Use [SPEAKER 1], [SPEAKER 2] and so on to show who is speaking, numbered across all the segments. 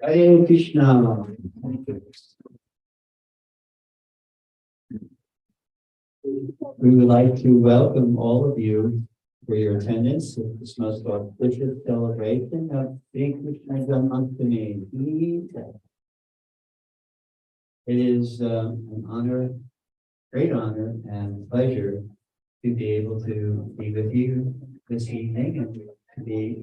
[SPEAKER 1] Hare Krishna. We would like to welcome all of you for your attendance at this most auspicious celebration of Sri Krishna Janmastami. It is an honor, great honor and pleasure to be able to be with you this evening and to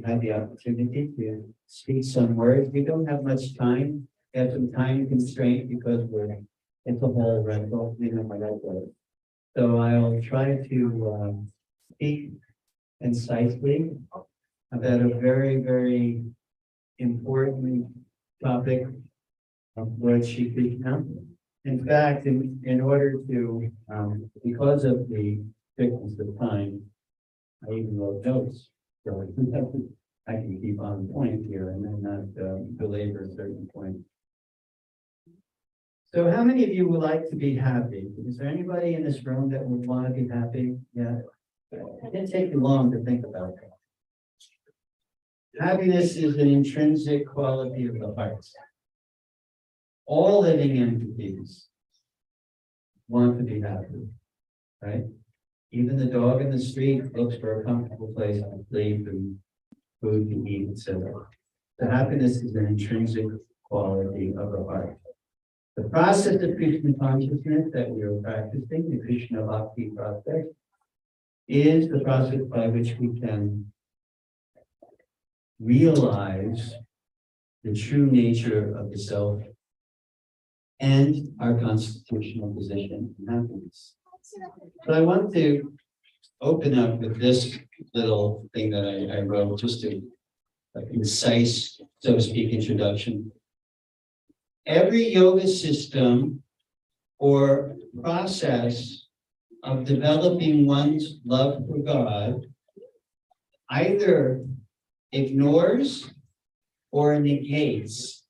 [SPEAKER 1] have the opportunity to speak some words. We don't have much time. We have some time constraint because it's a whole rental, So I'll try to speak concisely about a very, very important topic of Lord Shri Krishna. In fact, in order to, because of the strictness of time, I even wrote notes, so I can keep on point here and then not belabor a certain point. So how many of you would like to be happy? Is there anybody in this room that would want to be happy? Yeah. It didn't take you long to think about that. Happiness is an intrinsic quality of the heart. All living entities want to be happy, right? Even the dog in the street looks for a comfortable place to sleep and food to eat, etc. So happiness is an intrinsic quality of the heart. The process of Krishna consciousness that we are practicing, the Krishna Bhakti process, is the process by which we can realize the true nature of the self and our constitutional position in happiness. So I want to open up with this little thing that I wrote, just a concise, so to speak, introduction. Every yoga system or process of developing one's love for God either ignores or negates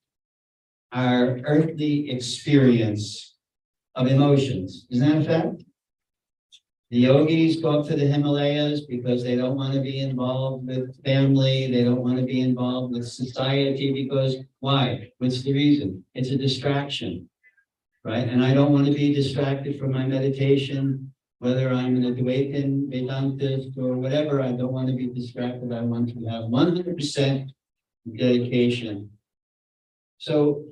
[SPEAKER 1] our earthly experience of emotions. Isn't that a fact? The yogis go up to the Himalayas because they don't want to be involved with family. They don't want to be involved with society because why? What's the reason? It's a distraction, right? And I don't want to be distracted from my meditation, whether I'm an Advaitin, Vedantist, or whatever. I don't want to be distracted. I want to have 100% dedication. So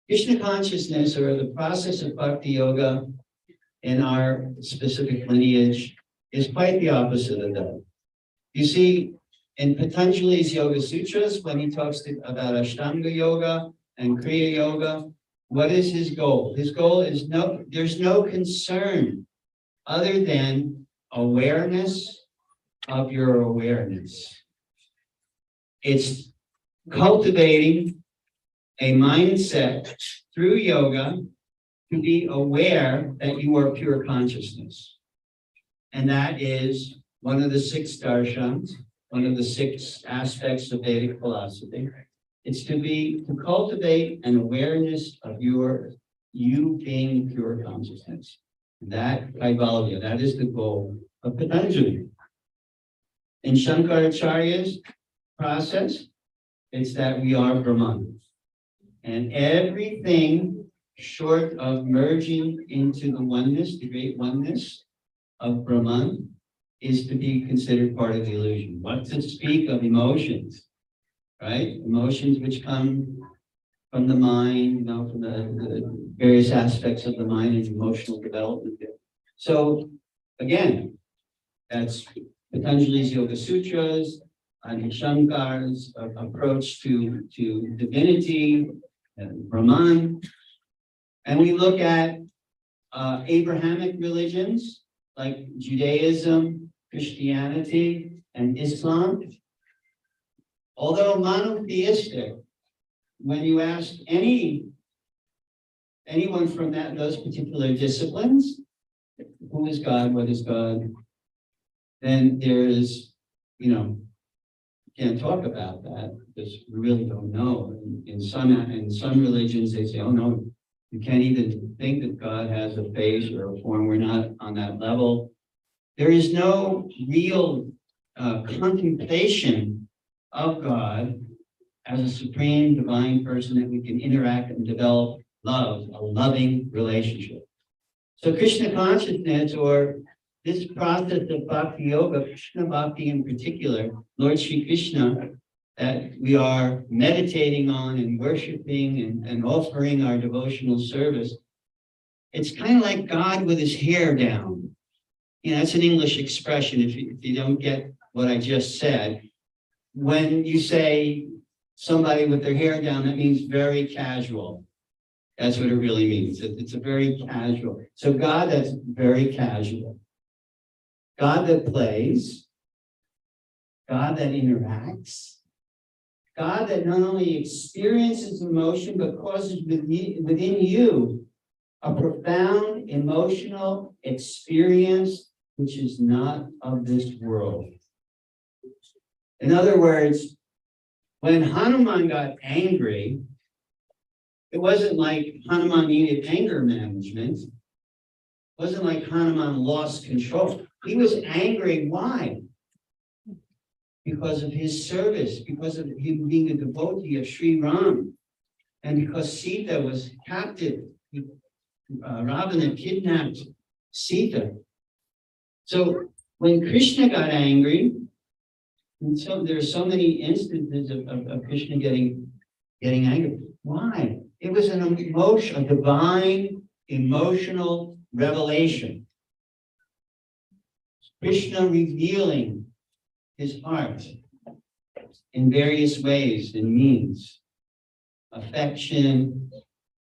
[SPEAKER 1] Krishna consciousness, or the process of bhakti yoga in our specific lineage, is quite the opposite of that. You see, in Patanjali's Yoga Sutras, when he talks about Ashtanga Yoga and Kriya Yoga, what is his goal? His goal is there's no concern other than awareness of your awareness. It's cultivating a mindset through yoga to be aware that you are pure consciousness. And that is one of the 6 darshans, one of the 6 aspects of Vedic philosophy. It's to cultivate an awareness of you being pure consciousness. That Kaivalya, that is the goal of Patanjali. In Shankaracharya's process, it's that we are Brahman. And everything short of merging into the oneness, the great oneness of Brahman, is to be considered part of the illusion. What to speak of emotions, right? Emotions which come from the mind, from the various aspects of the mind and emotional development. So again, that's Patanjali's Yoga Sutras, and Shankar's approach to divinity, and Brahman. And we look at Abrahamic religions like Judaism, Christianity, and Islam. Although monotheistic, when you ask anyone from those particular disciplines, who is God, what is God, then there is, can't talk about that because we really don't know. In some religions, they say, oh no, you can't even think that God has a face or a form. We're not on that level. There is no real contemplation of God as a supreme divine person that we can interact and develop love, a loving relationship. So Krishna consciousness, or this process of bhakti yoga, Krishna bhakti in particular, Lord Shri Krishna, that we are meditating on and worshiping and offering our devotional service, it's kind of like God with his hair down. You know, that's an English expression if you don't get what I just said. When you say somebody with their hair down, that means very casual. That's what it really means. It's a very casual. So God that's very casual. God that plays, God that interacts, God that not only experiences emotion, but causes within you a profound emotional experience which is not of this world. In other words, when Hanuman got angry, it wasn't like Hanuman needed anger management. It wasn't like Hanuman lost control. He was angry. Why? Because of his service, because of him being a devotee of Sri Ram, and because Sita was captive. Ravana kidnapped Sita. So when Krishna got angry, and so there are so many instances of Krishna getting angry. Why? It was an emotion, a divine emotional revelation. Krishna revealing his heart in various ways and means. Affection.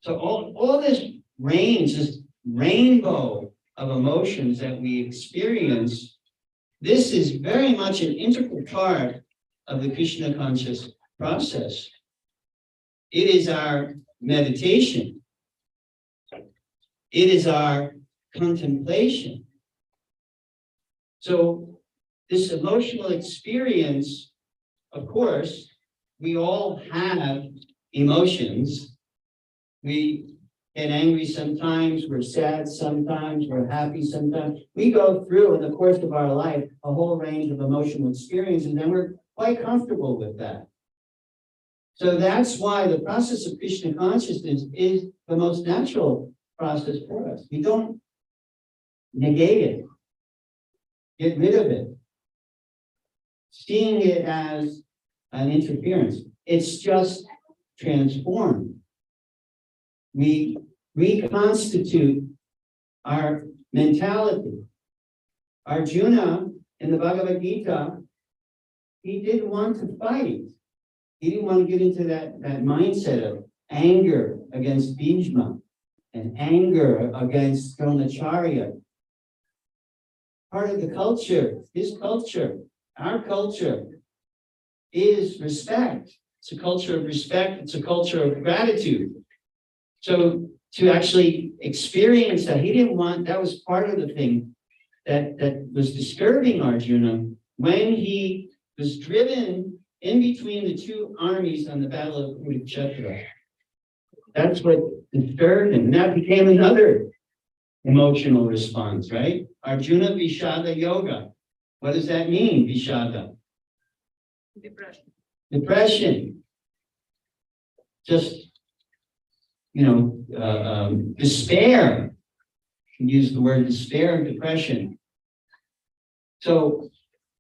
[SPEAKER 1] So all this range, this rainbow of emotions that we experience, this is very much an integral part of the Krishna conscious process. It is our meditation. It is our contemplation. So this emotional experience, of course, we all have emotions. We get angry sometimes, we're sad sometimes, we're happy sometimes. We go through in the course of our life a whole range of emotional experiences, and we're quite comfortable with that. So that's why the process of Krishna consciousness is the most natural process for us. We don't negate it, get rid of it, seeing it as an interference. It's just transformed. We reconstitute our mentality. Arjuna in the Bhagavad Gita, he didn't want to fight. He didn't want to get into that mindset of anger against Bhishma and anger against Dronacharya. Part of the culture, his culture, our culture, is respect. It's a culture of respect. It's a culture of gratitude. So to actually experience that, he didn't want, that was part of the thing that was disturbing Arjuna when he was driven in between the two armies on the Battle of Kurukshetra. That's what disturbed him. And that became another emotional response, right? Arjuna Vishada Yoga. What does that mean, Vishada? Depression. Just, despair. You can use the word despair, depression. So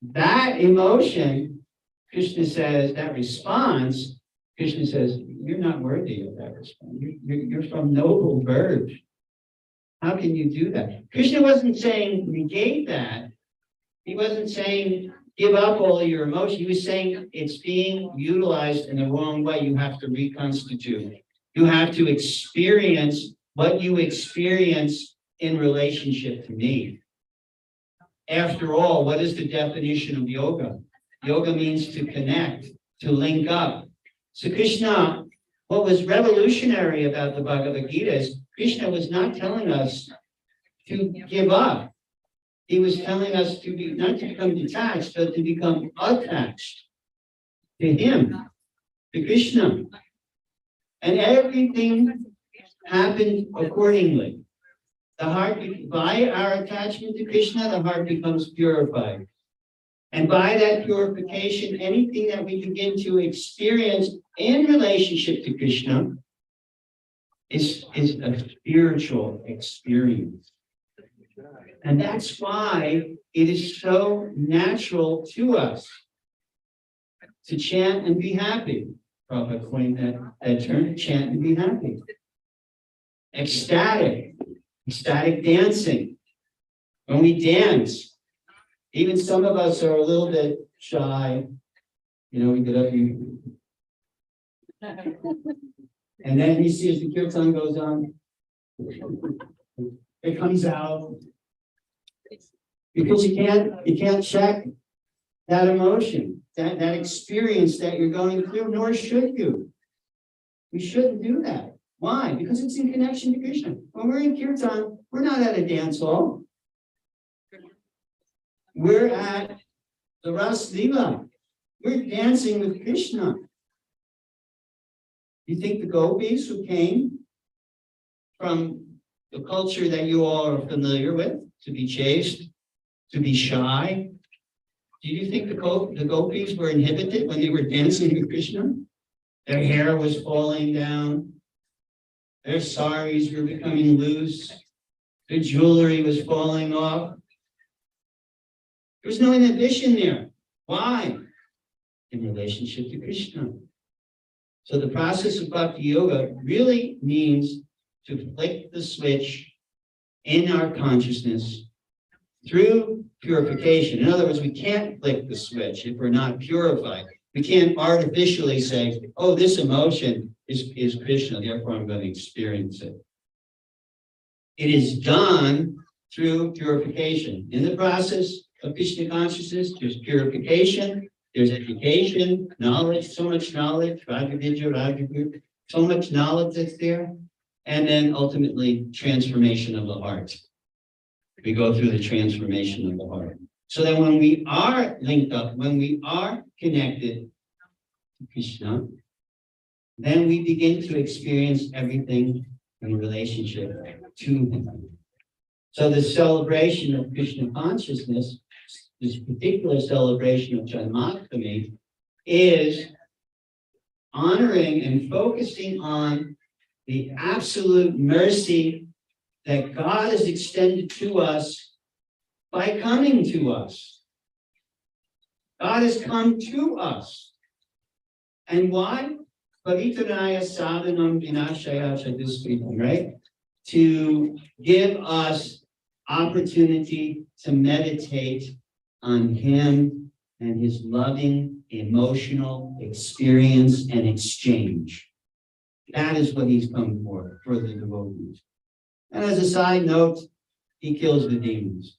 [SPEAKER 1] that emotion, Krishna says, that response, Krishna says, you're not worthy of that response. You're from noble birth. How can you do that? Krishna wasn't saying negate that. He wasn't saying give up all of your emotion. He was saying it's being utilized in the wrong way. You have to reconstitute. You have to experience what you experience in relationship to me. After all, what is the definition of yoga? Yoga means to connect, to link up. So Krishna, what was revolutionary about the Bhagavad Gita is Krishna was not telling us to give up. He was telling us to be not to become detached, but to become attached to him, to Krishna. And everything happened accordingly. The heart, by our attachment to Krishna, the heart becomes purified. And by that purification, anything that we begin to experience in relationship to Krishna is a spiritual experience. And that's why it is so natural to us to chant and be happy. Prabhupada coined that term, chant and be happy. Ecstatic dancing. When we dance, even some of us are a little bit shy. You know, we get up and then you see as the kirtan goes on, it comes out. Because you can't check that emotion, that experience that you're going through, nor should you. We shouldn't do that. Why? Because it's in connection to Krishna. When we're in kirtan, we're not at a dance hall. We're at the Ras Lila. We're dancing with Krishna. You think the gopis who came from the culture that you all are familiar with, to be chaste, to be shy, do you think the gopis were inhibited when they were dancing with Krishna? Their hair was falling down. Their saris were becoming loose. Their jewelry was falling off. There was no inhibition there. Why? In relationship to Krishna. So the process of bhakti yoga really means to flick the switch in our consciousnness through purification. In other words, we can't flick the switch if we're not purified. We can't artificially say, oh, this emotion is Krishna, therefore I'm going to experience it. It is done through purification. In the process of Krishna consciousness, there's purification, there's education, knowledge, so much knowledge, Ragavidya, so much knowledge that's there, and then ultimately transformation of the heart. We go through the transformation of the heart. So that when we are linked up, when we are connected to Krishna, then we begin to experience everything in relationship to him. So the celebration of Krishna consciousness, this particular celebration of Janmastami, is honoring and focusing on the absolute mercy that God has extended to us by coming to us. God has come to us. And why? Paritaraya sadhanam vinashaya chatuskritam, right? To give us opportunity to meditate on him and his loving emotional experience and exchange. That is what he's come for the devotees. And as a side note, he kills the demons.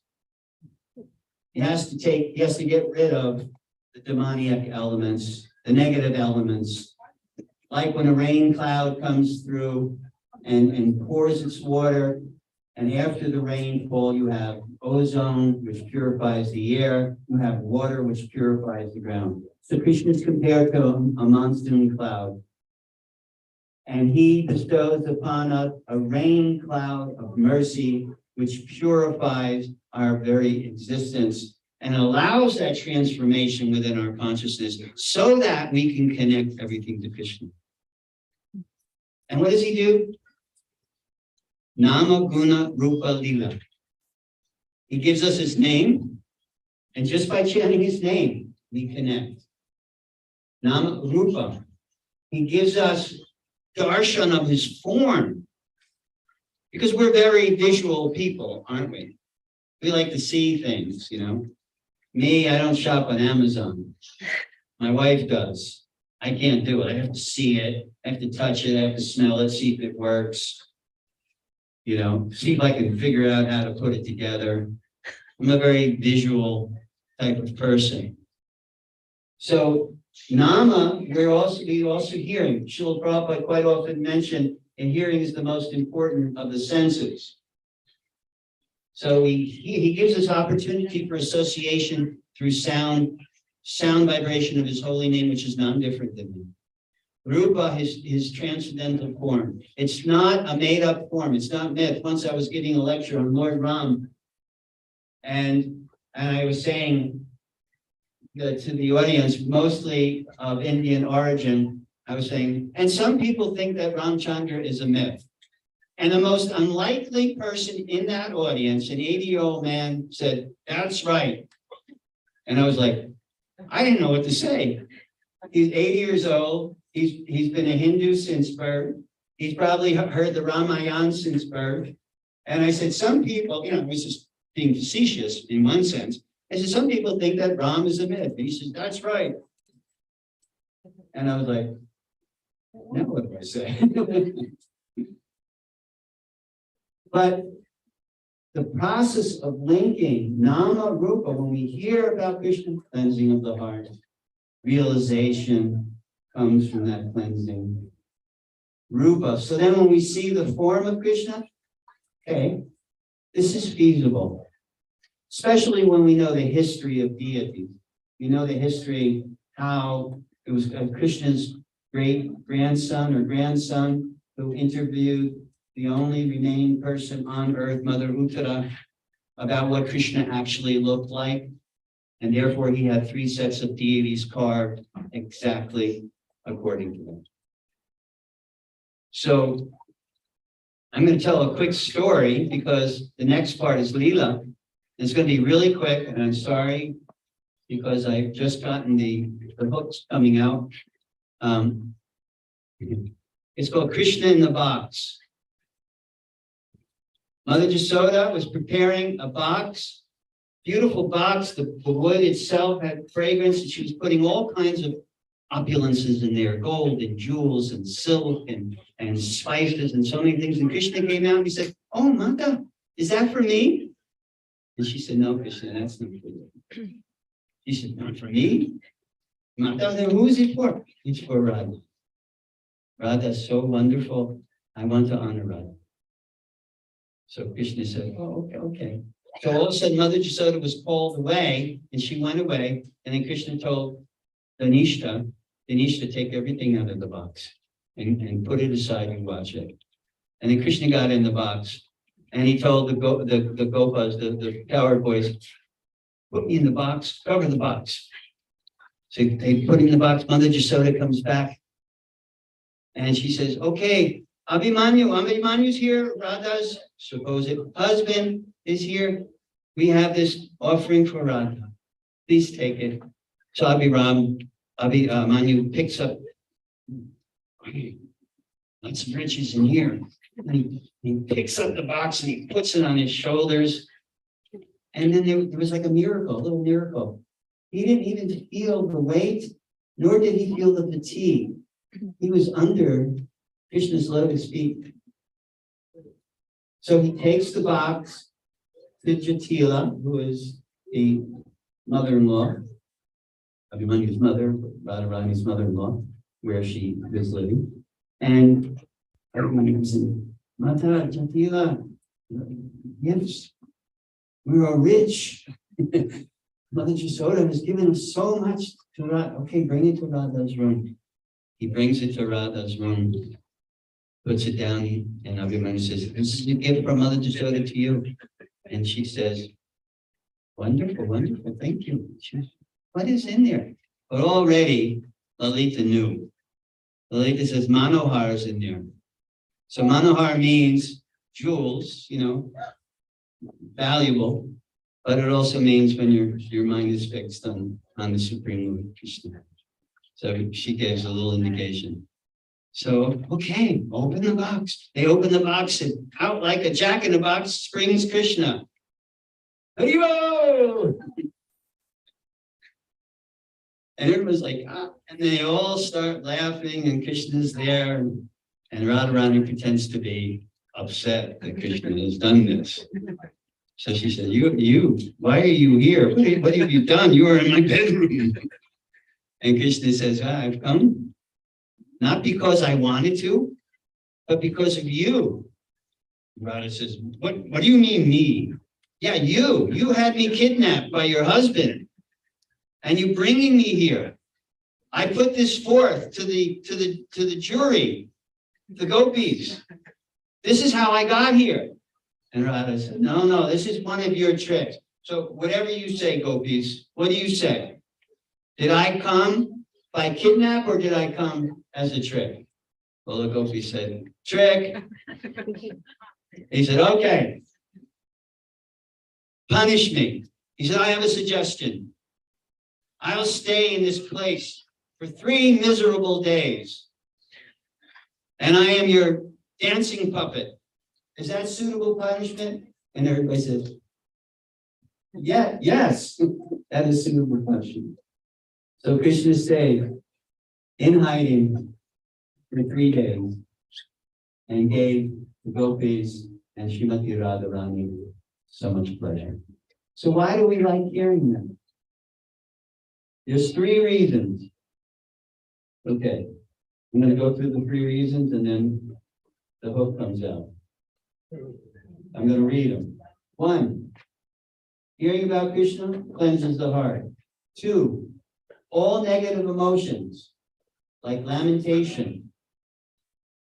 [SPEAKER 1] He has to get rid of the demoniac elements, the negative elements. Like when a rain cloud comes through and pours its water, and after the rainfall, you have ozone, which purifies the air. You have water, which purifies the ground. So Krishna is compared to a monsoon cloud. And he bestows upon us a rain cloud of mercy, which purifies our very existence and allows that transformation within our consciousness so that we can connect everything to Krishna. And what does he do? Nama Guna Rupa Lila. He gives us his name, and just by chanting his name, we connect. Nama Rupa. He gives us darshan of his form, because we're very visual people, aren't we? We like to see things, you know. Me, I don't shop on Amazon. My wife does. I can't do it. I have to see it. I have to touch it. I have to smell it, see if it works. You know, see if I can figure out how to put it together. I'm a very visual type of person. So Nama, we also hearing. Srila Prabhupada quite often mentioned that hearing is the most important of the senses. So he gives us opportunity for association through sound vibration of his holy name, which is none different than him. Rupa, his transcendental form. It's not a made-up form. It's not myth. Once I was giving a lecture on Lord Ram, and I was saying to the audience, mostly of Indian origin, I was saying, and some people think that Ramchandra is a myth. And the most unlikely person in that audience, an 80-year-old man, said, "That's right." And I was like, I didn't know what to say. He's 80 years old. He's been a Hindu since birth. He's probably heard the Ramayana since birth. And I said, some people, I was just being facetious in one sense. I said, some people think that Ram is a myth. He says, "That's right." And I was like, now what do I say? But the process of linking Nama Rupa, when we hear about Krishna, cleansing of the heart, realization comes from that cleansing. Rupa. So then when we see the form of Krishna, okay, this is feasible. Especially when we know the history of deities. We know the history, how it was Krishna's great grandson or grandson who interviewed the only remaining person on earth, Mother Uttara, about what Krishna actually looked like. And therefore he had 3 sets of deities carved exactly according to them. So I'm going to tell a quick story because the next part is Leela. It's going to be really quick, and I'm sorry because I've just gotten the hooks coming out. It's called Krishna in the Box. Mother Jasoda was preparing a box, beautiful box. The wood itself had fragrance, and she was putting all kinds of opulences in there, gold and jewels and silk and spices and so many things. And Krishna came out and he said, "Oh, Mata, is that for me?" And she said, "No, Krishna, that's not for you." She said, "Not for me?" Mata, then who is it for? It's for Radha. Radha is so wonderful. I want to honor Radha. So Krishna said, "Oh, okay." So all of a sudden, Mother Jasoda was called away, and she went away. And then Krishna told Danishta, take everything out of the box and put it aside and watch it. And then Krishna got in the box, and he told the Gopas, the cowherd boys, "Put me in the box, cover the box." So they put him in the box. Mother Jasoda comes back, and she says, "Okay, Abhimanyu's here, Radha's supposed husband is here. We have this offering for Radha. Please take it." So Abhimanyu picks up lots of riches in here. And he picks up the box and he puts it on his shoulders. And then there was like a little miracle. He didn't even feel the weight, nor did he feel the fatigue. He was under Krishna's lotus feet. So he takes the box to Jatila, who is the mother-in-law, Abhimanyu's mother, Radharani's mother-in-law, where she was living. And Abhimanyu said, "Mata, Jatila, yes, we are rich. Mother Jasoda has given us so much to Radha. Okay, bring it to Radha's room." He brings it to Radha's room, puts it down, and Abhimanyu says, "This is a gift from Mother Jasoda to you." And she says, "Wonderful, wonderful, thank you." She says, "What is in there?" But already Lalita knew. Lalita says, "Manohar is in there." So Manohar means jewels, valuable, but it also means when your mind is fixed on the Supreme Lord Krishna. So she gives a little indication. So, okay, open the box. They open the box, and out like a jack in the box springs Krishna. Haribo! And everyone's like, and they all start laughing, and Krishna's there, and Radharani pretends to be upset that Krishna has done this. So she said, you, why are you here? What have you done? You are in my bedroom. And Krishna says, I've come not because I wanted to, but because of you. Radha says, what do you mean me? Yeah, you had me kidnapped by your husband, and you bringing me here. I put this forth to the jury, the gopis. This is how I got here. And Radha said, no, this is one of your tricks. So whatever you say, gopis, what do you say? Did I come by kidnap or did I come as a trick? Well, the gopi said, trick. He said, okay. Punish me. He said, I have a suggestion. I'll stay in this place for 3 miserable days. And I am your dancing puppet. Is that suitable punishment? And everybody says, yeah, yes, that is suitable punishment. So Krishna stayed in hiding for 3 days and gave the gopis and Srimati Radharani so much pleasure. So why do we like hearing them? There's 3 reasons. Okay, I'm going to go through the 3 reasons and then the hook comes out. I'm going to read them. 1, hearing about Krishna cleanses the heart. 2, all negative emotions like lamentation,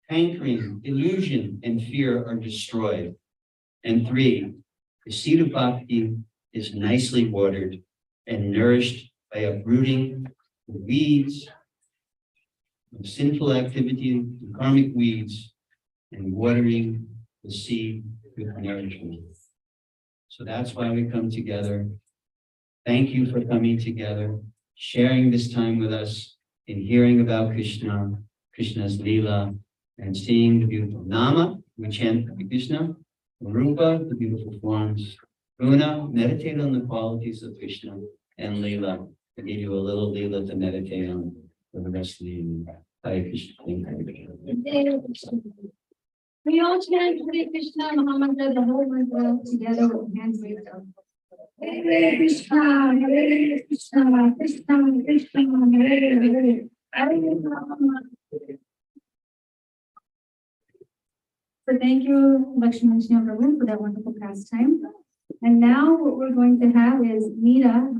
[SPEAKER 1] hankering, illusion, and fear are destroyed. And 3, the seed of bhakti is nicely watered and nourished by uprooting the weeds of sinful activity, the karmic weeds, and watering the seed with nourishment. So that's why we come together. Thank you for coming together, sharing this time with us, and hearing about Krishna, Krishna's Leela, and seeing the beautiful Nama, we chant Krishna, Rupa, the beautiful forms, Guna, meditate on the qualities of Krishna, and Leela, to give you a little Leela to meditate on for the rest of the evening. Hare Krishna.
[SPEAKER 2] Hare Krishna. We all chant Hare Krishna Mahamantra, the whole mantra together with hands raised up. Hare Krishna, Hare Krishna, Krishna Krishna, Hare Hare, Hare Rama. So thank you, Lakshmi Prabhu, for that wonderful pastime. And now what we're going to have is Meera.